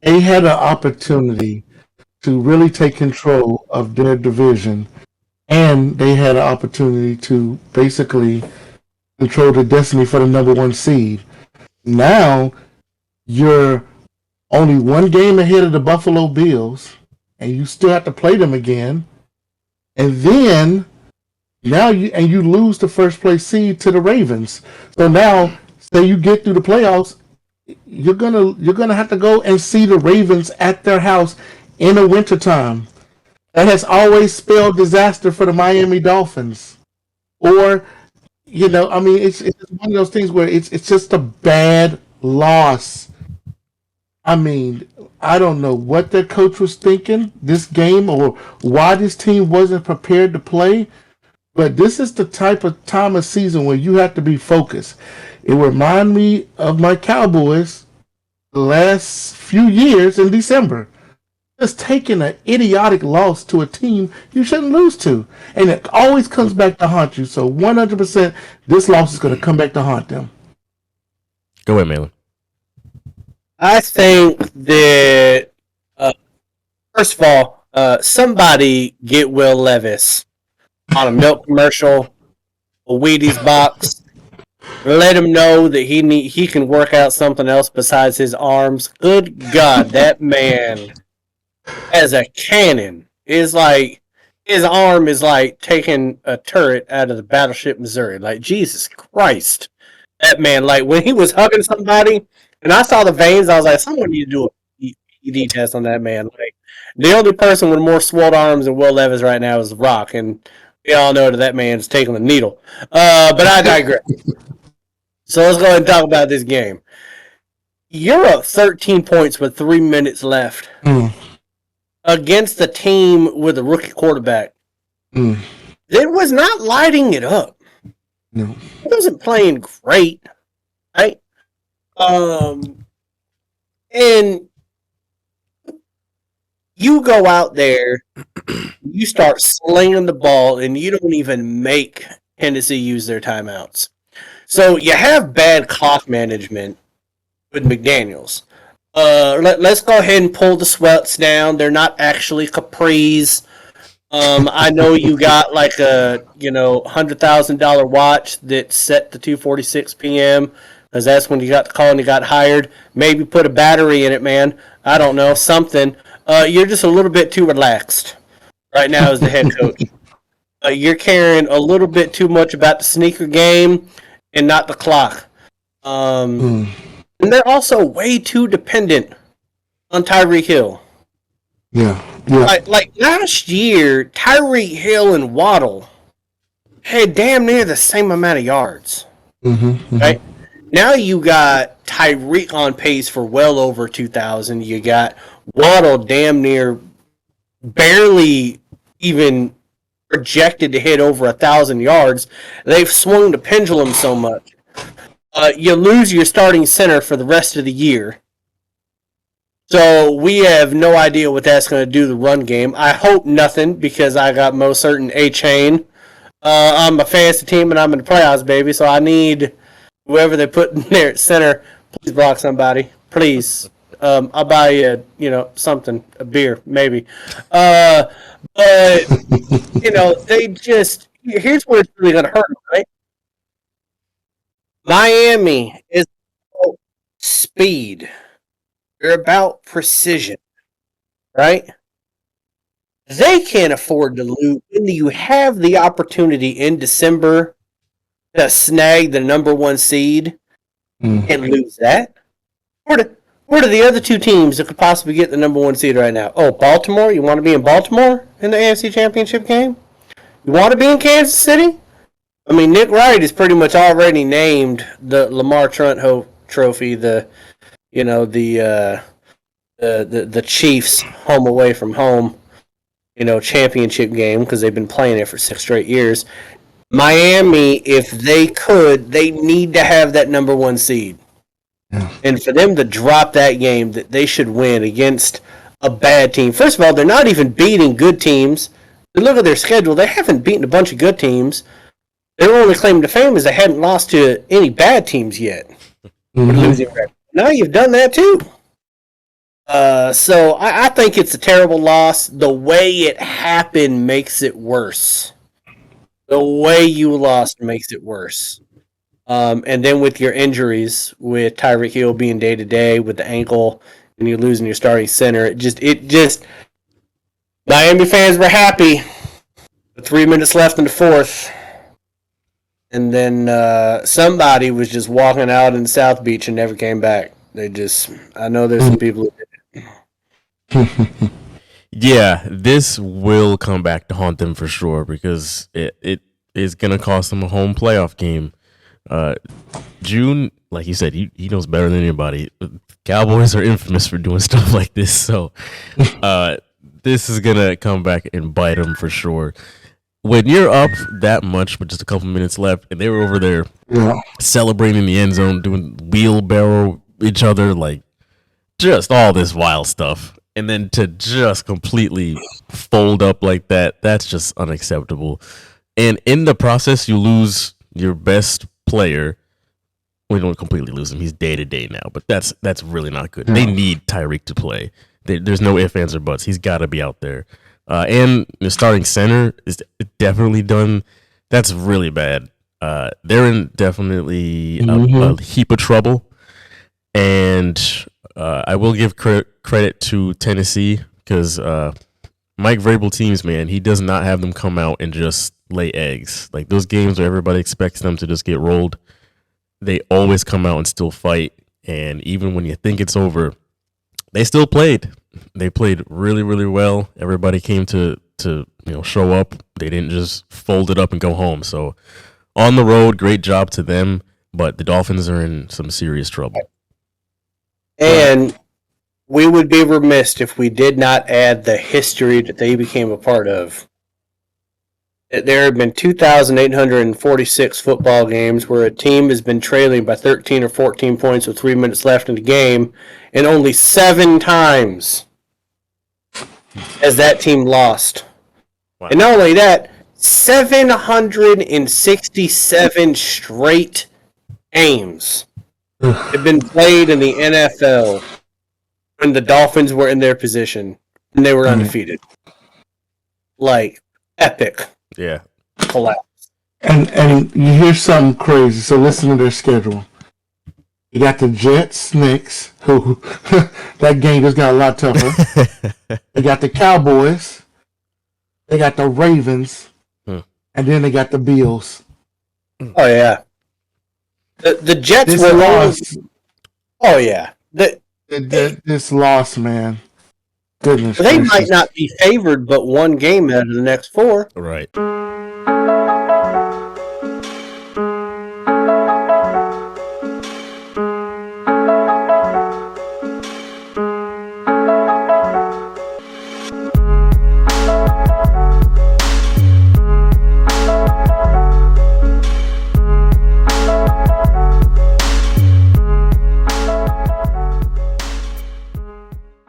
they had an opportunity to really take control of their division, and they had an opportunity to basically control the destiny for the number one seed. Now you're only one game ahead of the Buffalo Bills, and you still have to play them again. And then you lose the first place seed to the Ravens. So now, say you get through the playoffs, you're gonna have to go and see the Ravens at their house in the wintertime. That has always spelled disaster for the Miami Dolphins. Or, I mean, it's one of those things where it's just a bad loss. I mean, I don't know what their coach was thinking this game or why this team wasn't prepared to play, but this is the type of time of season where you have to be focused. It reminded me of my Cowboys the last few years in December. Just taking an idiotic loss to a team you shouldn't lose to. And it always comes back to haunt you. So 100% this loss is going to come back to haunt them. Go ahead, Malin. I think that, first of all, somebody get Will Levis on a milk commercial, a Wheaties box. Let him know that he can work out something else besides his arms. Good God, that man as a cannon is like, his arm is like taking a turret out of the Battleship Missouri. Like, Jesus Christ. That man, like, when he was hugging somebody, and I saw the veins, I was like, someone need to do a PED test on that man. Like, the only person with more swole arms than Will Levis right now is The Rock, and we all know that man's taking the needle. But I digress. So let's go ahead and talk about this game. You're up 13 points with 3 minutes left against a team with a rookie quarterback. It was not lighting it up. No. He wasn't playing great, right? And you go out there, you start slinging the ball, and you don't even make Tennessee use their timeouts. So you have bad clock management with McDaniels. Let's go ahead and pull the sweats down. They're not actually capris. I know you got like a $100,000 watch that's set to 2:46 p.m. because that's when you got the call and you got hired. Maybe put a battery in it, man. I don't know, something. You're just a little bit too relaxed right now as the head coach. You're caring a little bit too much about the sneaker game and not the clock. And they're also way too dependent on Tyreek Hill. Yeah. Like last year, Tyreek Hill and Waddle had damn near the same amount of yards. Right? Now you got Tyreek on pace for well over 2,000. You got Waddle damn near barely even projected to hit over 1,000 yards. They've swung the pendulum so much. You lose your starting center for the rest of the year. So we have no idea what that's going to do to the run game. I hope nothing because I got most certain A-Chain. I'm a fantasy team and I'm in the playoffs, baby. So I need whoever they put in there at center. Please block somebody, please. I'll buy you, something, a beer, maybe. But they just here's where it's really going to hurt, right? Miami is about speed. They're about precision, right? They can't afford to lose. When you have the opportunity in December to snag the number one seed and lose that, what are the other two teams that could possibly get the number one seed right now? Oh, Baltimore? You want to be in Baltimore in the AFC Championship game? You want to be in Kansas City? I mean, Nick Wright is pretty much already named the Lamar Trunto Trophy, the Chiefs home away from home, championship game because they've been playing it for 6 straight years. Miami, if they could, they need to have that number one seed. Yeah. And for them to drop that game, that they should win against a bad team. First of all, they're not even beating good teams. Look at their schedule. They haven't beaten a bunch of good teams. Their only claim to fame is they hadn't lost to any bad teams yet. Losing record. Now you've done that too. So I think it's a terrible loss. The way it happened makes it worse. The way you lost makes it worse. And then with your injuries, with Tyreek Hill being day to day with the ankle, and you're losing your starting center, it just Miami fans were happy. With 3 minutes left in the fourth, and then somebody was just walking out in South Beach and never came back. I know there's some people who did it. Yeah, this will come back to haunt them for sure because it is going to cost them a home playoff game. June, like you said, he knows better than anybody. Cowboys are infamous for doing stuff like this, so this is going to come back and bite them for sure. When you're up that much with just a couple minutes left, and they were over there celebrating in the end zone, doing wheelbarrow each other, like just all this wild stuff. And then to just completely fold up like that, that's just unacceptable. And in the process, you lose your best player. We don't completely lose him. He's day to day now, but that's really not good. They need Tyreek to play. There's no ifs, ands, or buts. He's got to be out there. And the starting center is definitely done. That's really bad. They're in definitely a heap of trouble. And I will give credit to Tennessee because Mike Vrabel teams, man, he does not have them come out and just lay eggs. Like those games where everybody expects them to just get rolled, they always come out and still fight. And even when you think it's over, they still played. They played really, really well. Everybody came to show up. They didn't just fold it up and go home. So on the road, great job to them. But the Dolphins are in some serious trouble. And we would be remiss if we did not add the history that they became a part of. There have been 2,846 football games where a team has been trailing by 13 or 14 points with 3 minutes left in the game, and only 7 times has that team lost. Wow. And not only that, 767 straight games have been played in the NFL when the Dolphins were in their position and they were undefeated. Like, epic. Yeah. Collapse. And you hear something crazy, so listen to their schedule. You got the Jets next, who that game just got a lot tougher. They got the Cowboys. They got the Ravens. And then they got the Bills. Oh, yeah. The Jets this were lost. Oh, yeah. This loss, man. Goodness they gracious. might not be favored but one game out of the next 4. Right.